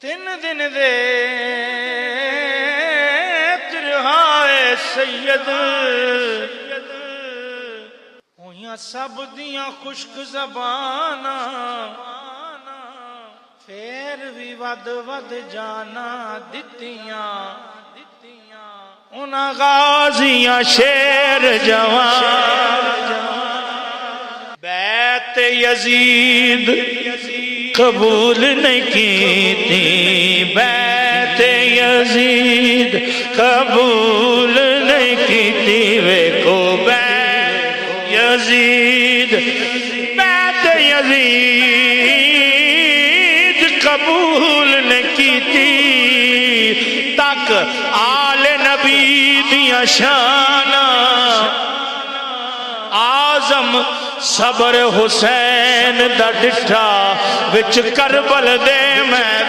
तीन दिन दे तिरहाए सैयद होइयां सब दियां खुश्क ज़बाना फिर भी वध वध जाना दित्तियां उन्हां गाज़ियां शेर जवान बैत यजीद कबूल नहीं की बैत यजीद कबूल नहीं की वेखो बैत यजीद बैत यजीद कबूल नहीं की तक आले नबी दियां शाना आजम सबर हुसैन दा डिठा विच करबल दे मैदान।